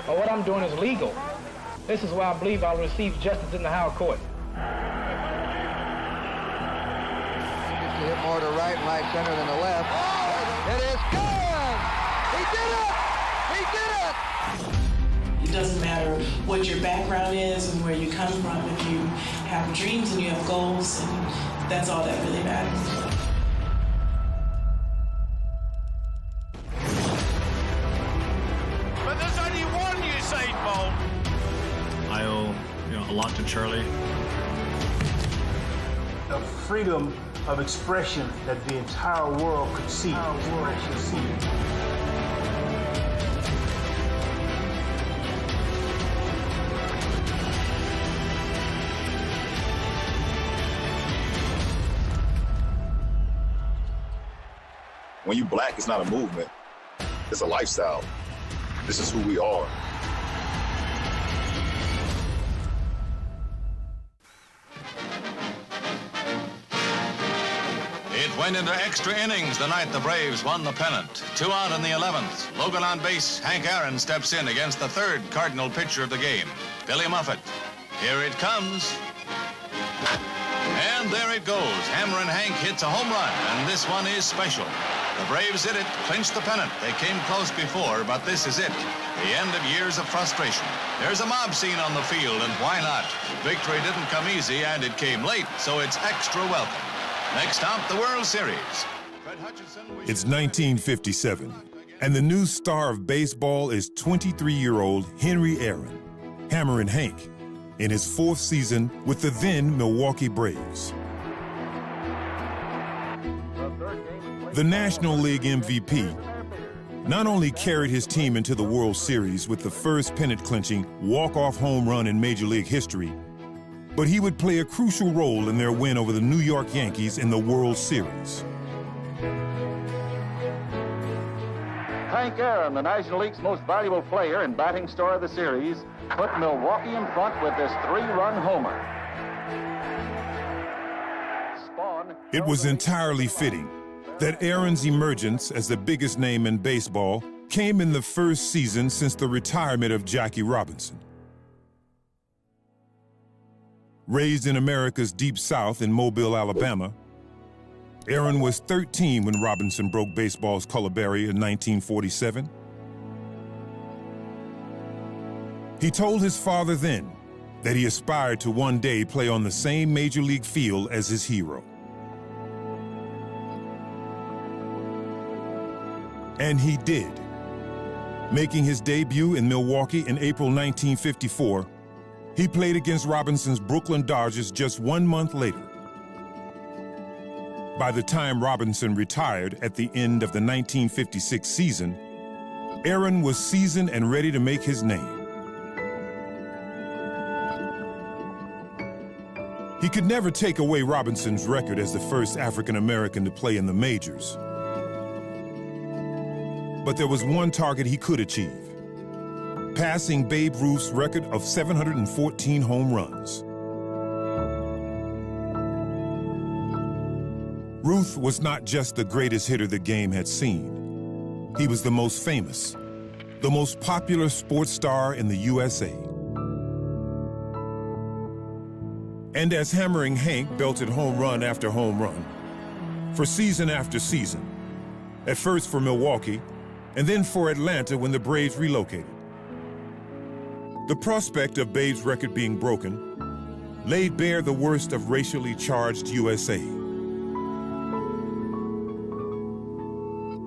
or what I'm doing is legal. This is why I believe I'll receive justice in the higher court. Hit more to right and right center than the left. It is good! He did it! He did it! It doesn't matter what your background is and where you come from. If you have dreams and you have goals, and that's all that really matters. But there's only one Usain Bolt. I owe, a lot to Charlie. The freedom of expression that the entire world could see. When you black, it's not a movement, it's a lifestyle. This is who we are. It went into extra innings the night the Braves won the pennant. 2 out in the 11th. Logan on base. Hank Aaron steps in against the third Cardinal pitcher of the game, Billy Muffett. Here it comes. And there it goes. Hammerin' Hank hits a home run, and this one is special. The Braves did it, clinched the pennant. They came close before, but this is it. The end of years of frustration. There's a mob scene on the field, and why not? Victory didn't come easy, and it came late, so it's extra welcome. Next stop, the World Series. It's 1957, and the new star of baseball is 23-year-old Henry Aaron, Hammerin' Hank, in his 4th season with the then Milwaukee Braves. The National League MVP not only carried his team into the World Series with the first pennant-clinching walk-off home run in Major League history, but he would play a crucial role in their win over the New York Yankees in the World Series. Hank Aaron, the National League's most valuable player and batting star of the series, put Milwaukee in front with this 3-run homer. It was entirely fitting that Aaron's emergence as the biggest name in baseball came in the first season since the retirement of Jackie Robinson. Raised in America's Deep South in Mobile, Alabama, Aaron was 13 when Robinson broke baseball's color barrier in 1947. He told his father then that he aspired to one day play on the same major league field as his hero. And he did, making his debut in Milwaukee in April 1954. He played against Robinson's Brooklyn Dodgers just 1 month later. By the time Robinson retired at the end of the 1956 season, Aaron was seasoned and ready to make his name. He could never take away Robinson's record as the first African-American to play in the majors. But there was one target he could achieve: passing Babe Ruth's record of 714 home runs. Ruth was not just the greatest hitter the game had seen. He was the most famous, the most popular sports star in the USA. And as Hammerin' Hank belted home run after home run, for season after season, at first for Milwaukee, and then for Atlanta when the Braves relocated, the prospect of Babe's record being broken laid bare the worst of racially charged USA.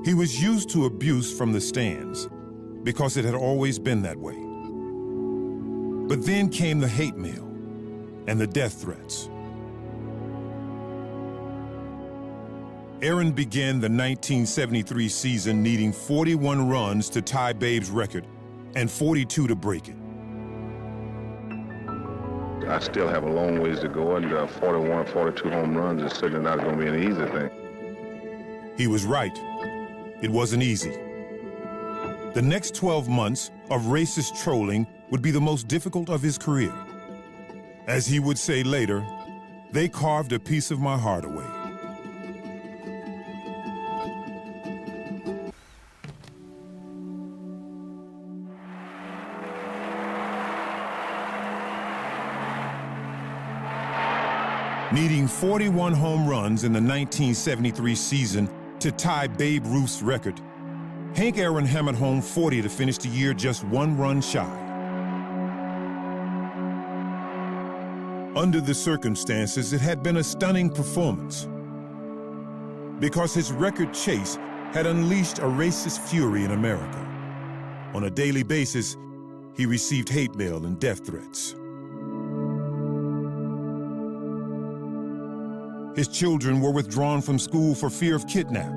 He was used to abuse from the stands because it had always been that way. But then came the hate mail and the death threats. Aaron began the 1973 season needing 41 runs to tie Babe's record and 42 to break it. I still have a long ways to go, and 41, 42 home runs is certainly not going to be an easy thing. He was right. It wasn't easy. The next 12 months of racist trolling would be the most difficult of his career. As he would say later, they carved a piece of my heart away. needing 41 home runs in the 1973 season to tie Babe Ruth's record. Hank Aaron hammered home 40 to finish the year just 1 run shy. Under the circumstances, it had been a stunning performance because his record chase had unleashed a racist fury in America. On a daily basis, he received hate mail and death threats. His children were withdrawn from school for fear of kidnap.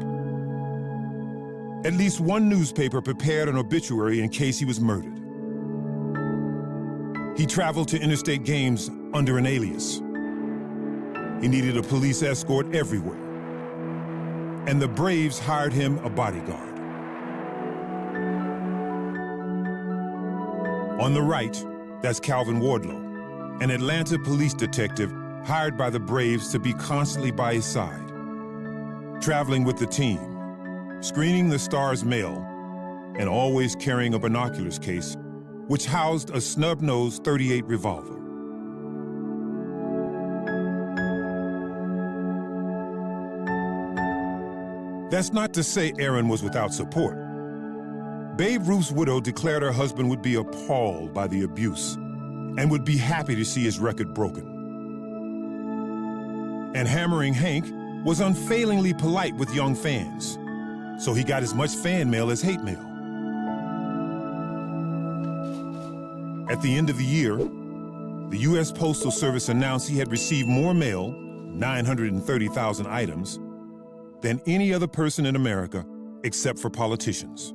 At least one newspaper prepared an obituary in case he was murdered. He traveled to interstate games under an alias. He needed a police escort everywhere. And the Braves hired him a bodyguard. On the right, that's Calvin Wardlow, an Atlanta police detective hired by the Braves to be constantly by his side, traveling with the team, screening the star's mail, and always carrying a binoculars case, which housed a snub-nosed .38 revolver. That's not to say Aaron was without support. Babe Ruth's widow declared her husband would be appalled by the abuse and would be happy to see his record broken. And Hammering Hank was unfailingly polite with young fans, so he got as much fan mail as hate mail. At the end of the year, the U.S. Postal Service announced he had received more mail, 930,000 items, than any other person in America except for politicians.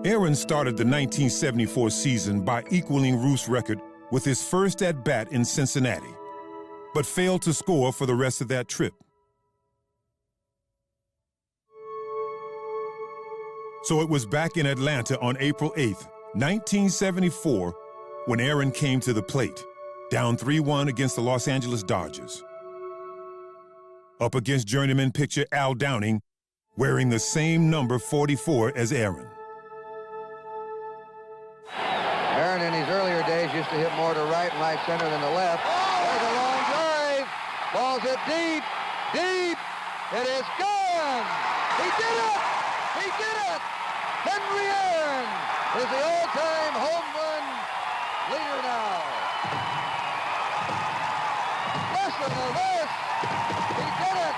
Aaron started the 1974 season by equaling Ruth's record with his first at-bat in Cincinnati, but failed to score for the rest of that trip. So it was back in Atlanta on April 8th, 1974, when Aaron came to the plate, down 3-1 against the Los Angeles Dodgers. Up against journeyman pitcher Al Downing, wearing the same number 44 as Aaron. Aaron in his earlier days used to hit more to right and right center than the left. There's a long drive. Ball's hit deep, deep. It is gone. He did it. He did it. Henry Aaron is the all-time home run leader now. Listen to this. He did it.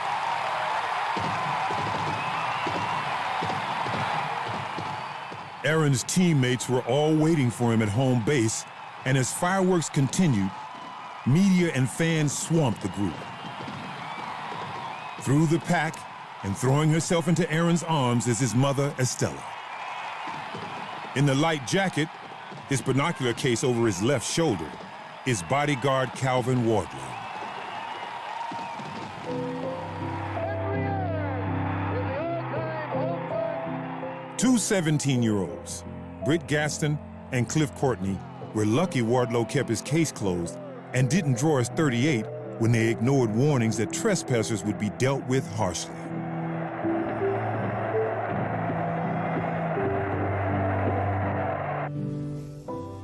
Aaron's teammates were all waiting for him at home base, and as fireworks continued, media and fans swamped the group. Through the pack and throwing herself into Aaron's arms is his mother, Estella. In the light jacket, his binocular case over his left shoulder, is bodyguard Calvin Wardlow. Two 17-year-olds, Britt Gaston and Cliff Courtney, were lucky Wardlow kept his case closed and didn't draw his .38 when they ignored warnings that trespassers would be dealt with harshly.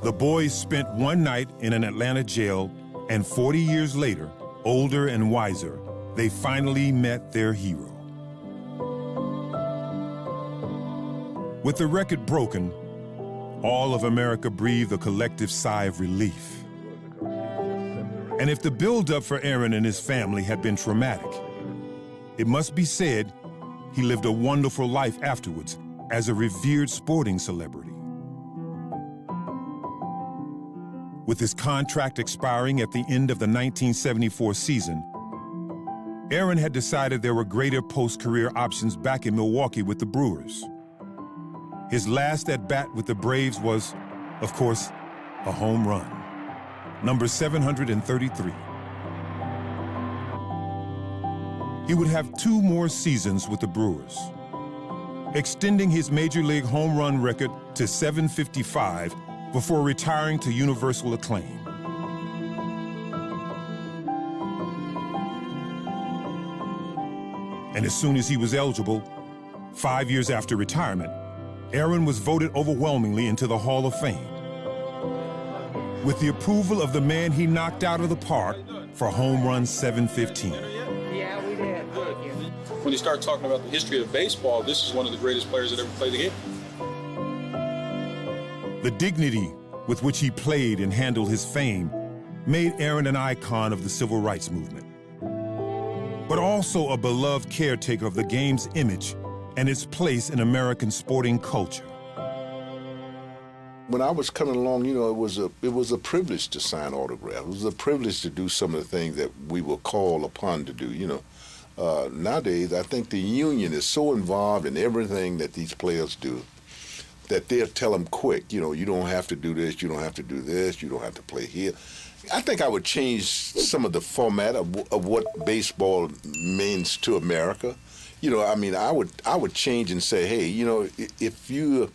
The boys spent one night in an Atlanta jail, and 40 years later, older and wiser, they finally met their hero. With the record broken, all of America breathed a collective sigh of relief. And if the build-up for Aaron and his family had been traumatic, it must be said he lived a wonderful life afterwards as a revered sporting celebrity. With his contract expiring at the end of the 1974 season, Aaron had decided there were greater post-career options back in Milwaukee with the Brewers. His last at-bat with the Braves was, of course, a home run, number 733. He would have 2 more seasons with the Brewers, extending his major league home run record to 755 before retiring to universal acclaim. And as soon as he was eligible, 5 years after retirement, Aaron was voted overwhelmingly into the Hall of Fame, with the approval of the man he knocked out of the park for home run 715. Yeah, we did. When you start talking about the history of baseball, this is one of the greatest players that ever played the game. The dignity with which he played and handled his fame made Aaron an icon of the civil rights movement, but also a beloved caretaker of the game's image and its place in American sporting culture. When I was coming along, you know, it was a privilege to sign autographs. It was a privilege to do some of the things that we were called upon to do, you know. Nowadays, I think the union is so involved in everything that these players do that they'll tell them quick, you know, you don't have to do this, you don't have to do this, you don't have to play here. I think I would change some of the format of what baseball means to America. You know, I mean, I would change and say, hey, you know, if you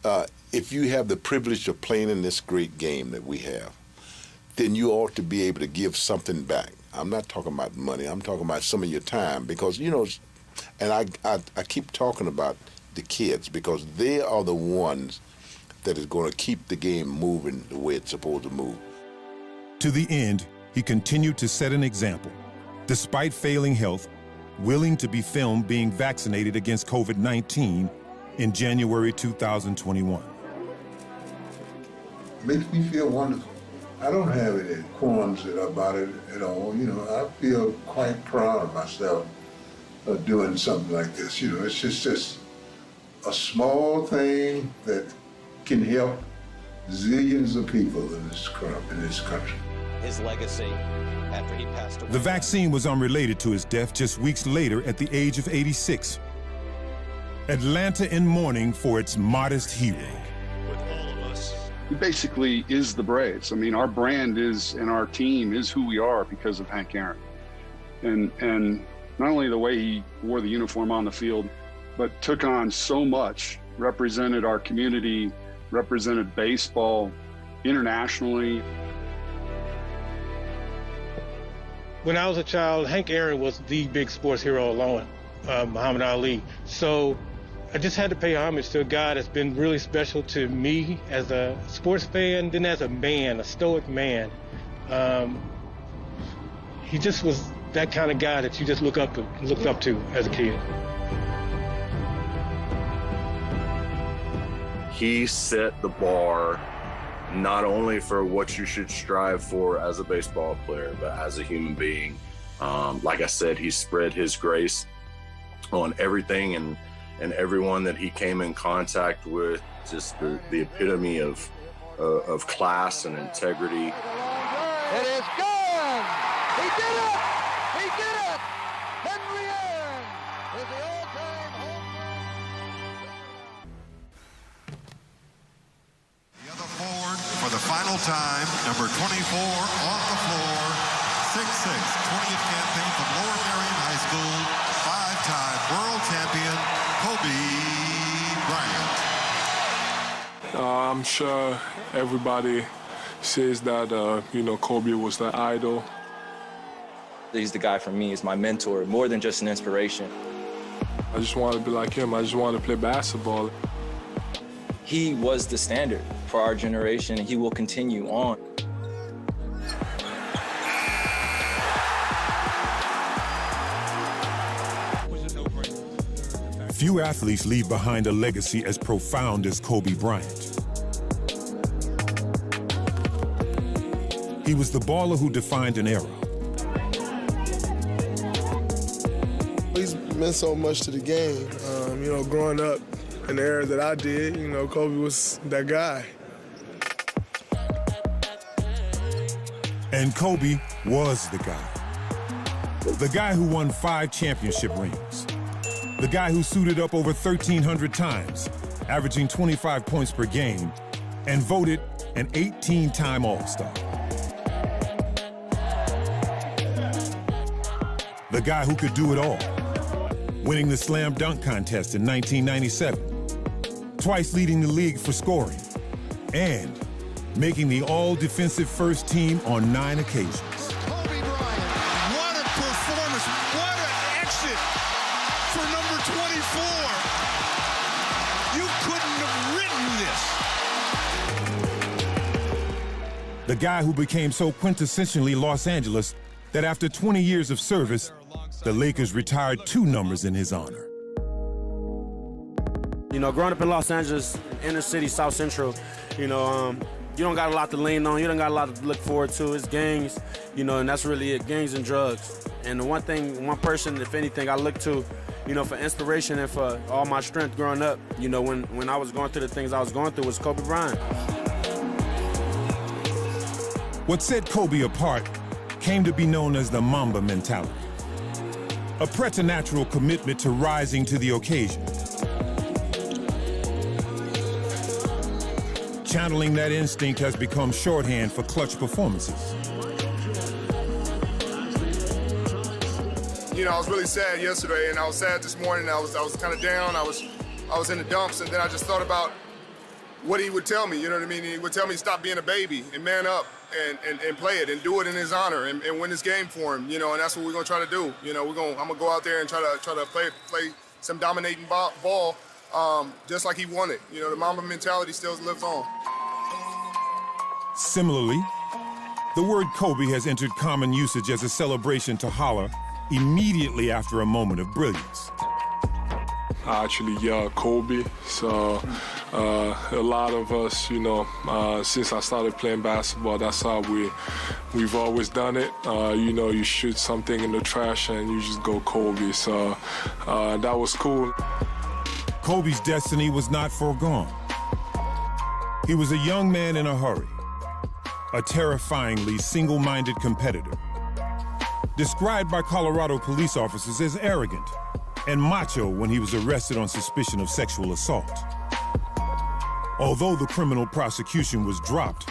have the privilege of playing in this great game that we have, then you ought to be able to give something back. I'm not talking about money. I'm talking about some of your time because, you know, and I keep talking about the kids because they are the ones that is going to keep the game moving the way it's supposed to move. To the end, he continued to set an example. Despite failing health, willing to be filmed being vaccinated against COVID-19 in January 2021. Makes me feel wonderful. I don't have any qualms about it at all. You know, I feel quite proud of myself of doing something like this. You know, it's just a small thing that can help zillions of people in this country. His legacy after he passed away. The vaccine was unrelated to his death just weeks later at the age of 86. Atlanta in mourning for its modest hero. He basically is the Braves. I mean, our brand is, and our team is who we are because of Hank Aaron. And not only the way he wore the uniform on the field, but took on so much, represented our community, represented baseball internationally. When I was a child, Hank Aaron was the big sports hero along Muhammad Ali. So I just had to pay homage to a guy that's been really special to me as a sports fan, then as a man, a stoic man. He just was that kind of guy that you just looked up to as a kid. He set the bar not only for what you should strive for as a baseball player, but as a human being. Like I said, he spread his grace on everything and everyone that he came in contact with, just the epitome of class and integrity. It is gone! He did it! He did it! Henry Aaron is the all-time home run. The other forward for the final time, number 24 off the floor, 6'6", 20th campaign from Lower Merion High School, 5-time world champion, Kobe Bryant. I'm sure everybody says that, Kobe was the idol. He's the guy for me. He's my mentor, more than just an inspiration. I just want to be like him. I just want to play basketball. He was the standard for our generation, and he will continue on. Few athletes leave behind a legacy as profound as Kobe Bryant. He was the baller who defined an era. He's meant so much to the game. Growing up in the era that I did, Kobe was that guy. And Kobe was the guy. The guy who won 5 championship rings. The guy who suited up over 1,300 times, averaging 25 points per game, and voted an 18-time All-Star. The guy who could do it all, winning the slam dunk contest in 1997, twice leading the league for scoring, and making the all-defensive first team on 9 occasions. Kobe Bryant, what a performance, what an exit for number 24. You couldn't the guy who became so quintessentially Los Angeles that after 20 years of service, the Lakers retired 2 numbers in his honor. You know, growing up in Los Angeles, inner city, South Central, you know, you don't got a lot to lean on. You don't got a lot to look forward to. It's gangs, you know, and that's really it, gangs and drugs. And the one person, if anything, I look to, you know, for inspiration and for all my strength growing up, you know, when I was going through the things I was going through was Kobe Bryant. What set Kobe apart came to be known as the Mamba mentality, a preternatural commitment to rising to the occasion. Channeling that instinct has become shorthand for clutch performances. You know, I was really sad yesterday, and I was sad this morning. I was kind of down. I was in the dumps, and then I just thought about what he would tell me. You know what I mean? He would tell me stop being a baby and man up and play it and do it in his honor and win this game for him. You know, and that's what we're gonna try to do. You know, I'm gonna go out there and try to play some dominating ball. Just like he wanted. You know, the Mamba mentality still lives on. Similarly, the word Kobe has entered common usage as a celebration to holler immediately after a moment of brilliance. I actually yelled Kobe, so a lot of us, you know, since I started playing basketball, that's how we've always done it. You know, you shoot something in the trash and you just go Kobe, so that was cool. Kobe's destiny was not foregone. He was a young man in a hurry, a terrifyingly single-minded competitor, described by Colorado police officers as arrogant and macho when he was arrested on suspicion of sexual assault. Although the criminal prosecution was dropped,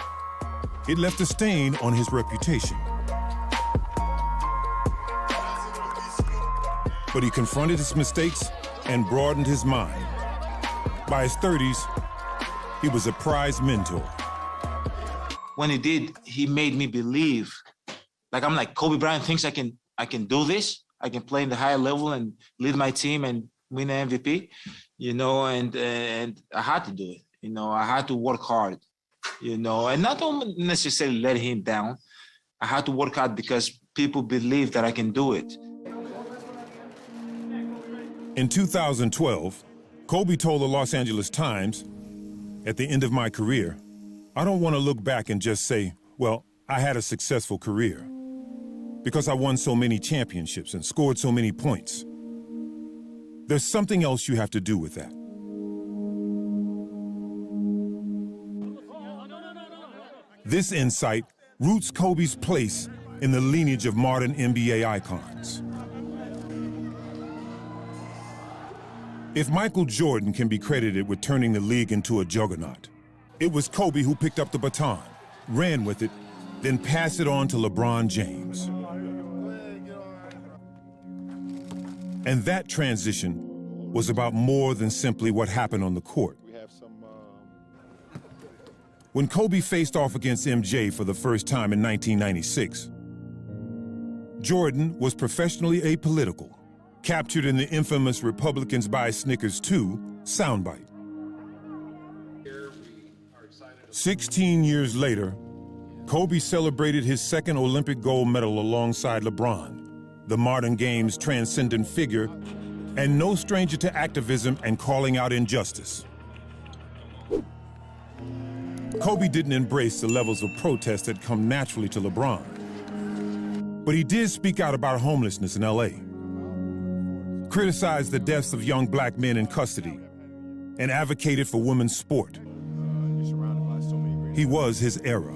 it left a stain on his reputation. But he confronted his mistakes and broadened his mind. By his 30s, he was a prized mentor. When he did, he made me believe. Like, I'm like, Kobe Bryant thinks I can do this. I can play in the higher level and lead my team and win an MVP, you know, and I had to do it. You know, I had to work hard, you know, and not necessarily let him down. I had to work hard because people believe that I can do it. In 2012, Kobe told the Los Angeles Times, "At the end of my career, I don't want to look back and just say, well, I had a successful career because I won so many championships and scored so many points. There's something else you have to do with that." This insight roots Kobe's place in the lineage of modern NBA icons. If Michael Jordan can be credited with turning the league into a juggernaut, it was Kobe who picked up the baton, ran with it, then passed it on to LeBron James. And that transition was about more than simply what happened on the court. When Kobe faced off against MJ for the first time in 1996, Jordan was professionally apolitical, captured in the infamous Republicans Buy Snickers 2 soundbite. 16 years later, Kobe celebrated his second Olympic gold medal alongside LeBron, the modern game's transcendent figure, and no stranger to activism and calling out injustice. Kobe didn't embrace the levels of protest that come naturally to LeBron, but he did speak out about homelessness in LA, criticized the deaths of young black men in custody, and advocated for women's sport. He was his era.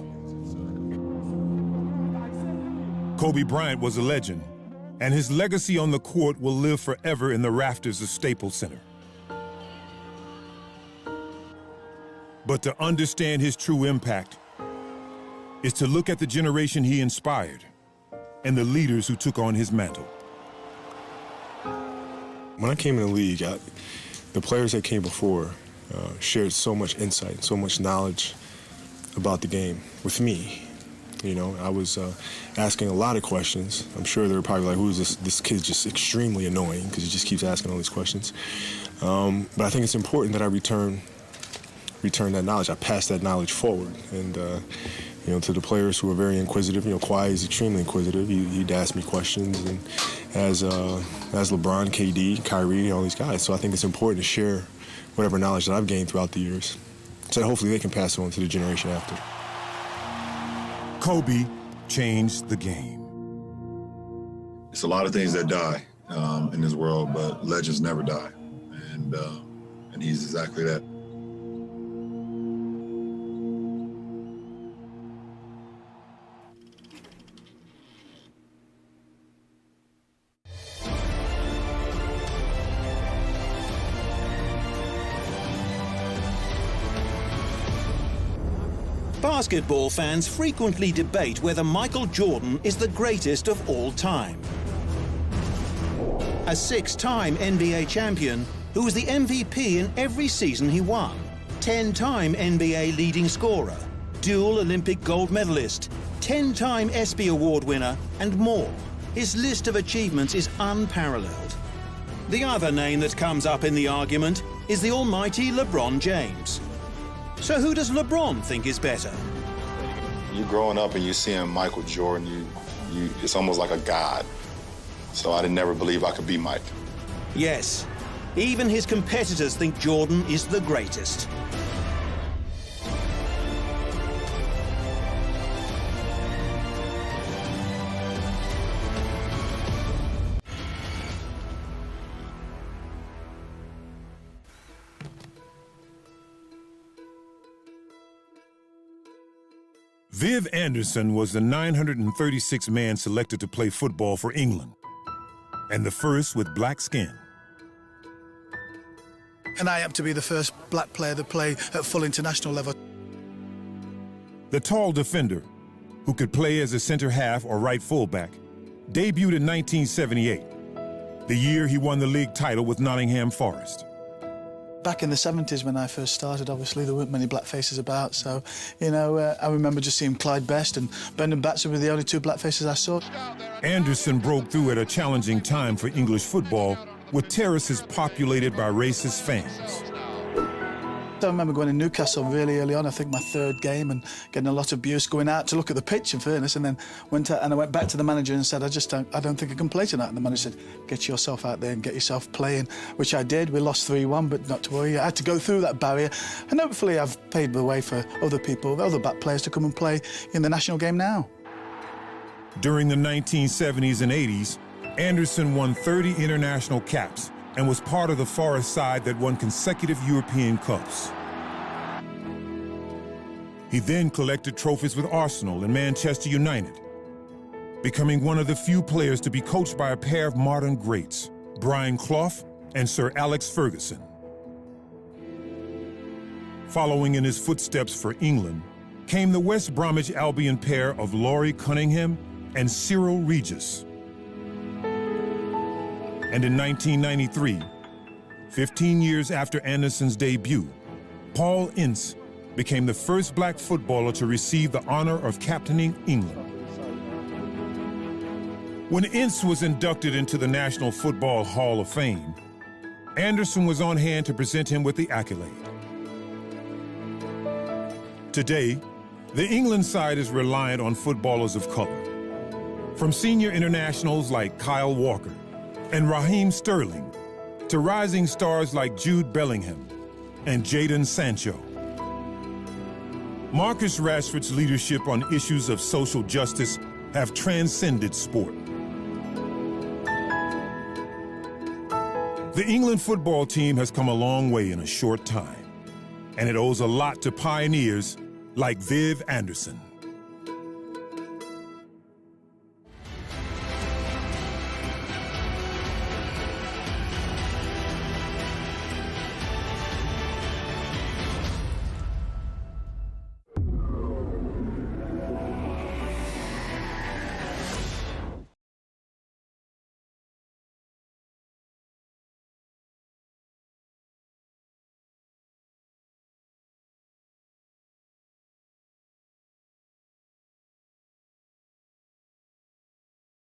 Kobe Bryant was a legend, and his legacy on the court will live forever in the rafters of Staples Center. But to understand his true impact is to look at the generation he inspired and the leaders who took on his mantle. When I came in the league, the players that came before shared so much insight, so much knowledge about the game with me. You know, I was asking a lot of questions. I'm sure they were probably like, who is this kid's just extremely annoying because he just keeps asking all these questions. But I think it's important that I return that knowledge. I pass that knowledge forward. And, You know, to the players who are very inquisitive, you know, Kawhi is extremely inquisitive. He'd ask me questions, and as LeBron, KD, Kyrie, all these guys. So I think it's important to share whatever knowledge that I've gained throughout the years, so that hopefully they can pass it on to the generation after. Kobe changed the game. It's a lot of things that die in this world, but legends never die, and he's exactly that. Basketball fans frequently debate whether Michael Jordan is the greatest of all time. A six-time NBA champion who was the MVP in every season he won, 10-time NBA leading scorer, dual Olympic gold medalist, 10-time ESPY award winner, and more. His list of achievements is unparalleled. The other name that comes up in the argument is the almighty LeBron James. So who does LeBron think is better? You growing up and you seeing Michael Jordan, it's almost like a god. So I didn't never believe I could be Mike. Yes, even his competitors think Jordan is the greatest. Viv Anderson was the 936th man selected to play football for England, and the first with black skin. And I happen to be the first black player to play at full international level. The tall defender, who could play as a center half or right fullback, debuted in 1978, the year he won the league title with Nottingham Forest. Back in the 70s when I first started, obviously there weren't many black faces about, so, you know, I remember just seeing Clyde Best and Brendan Batson were the only two black faces I saw. Anderson broke through at a challenging time for English football, with terraces populated by racist fans. I remember going to Newcastle really early on, I think my third game, and getting a lot of abuse, going out to look at the pitch, in fairness, and then I went back to the manager and said, I don't think I can play tonight. And the manager said, get yourself out there and get yourself playing, which I did. We lost 3-1, but not to worry. I had to go through that barrier, and hopefully I've paved the way for other people, other black players to come and play in the national game now. During the 1970s and 80s, Anderson won 30 international caps and was part of the Forest side that won consecutive European Cups. He then collected trophies with Arsenal and Manchester United, becoming one of the few players to be coached by a pair of modern greats, Brian Clough and Sir Alex Ferguson. Following in his footsteps for England came the West Bromwich Albion pair of Laurie Cunningham and Cyril Regis. And in 1993, 15 years after Anderson's debut, Paul Ince became the first black footballer to receive the honor of captaining England. When Ince was inducted into the National Football Hall of Fame, Anderson was on hand to present him with the accolade. Today, the England side is reliant on footballers of color, from senior internationals like Kyle Walker and Raheem Sterling, to rising stars like Jude Bellingham and Jadon Sancho. Marcus Rashford's leadership on issues of social justice have transcended sport. The England football team has come a long way in a short time, and it owes a lot to pioneers like Viv Anderson.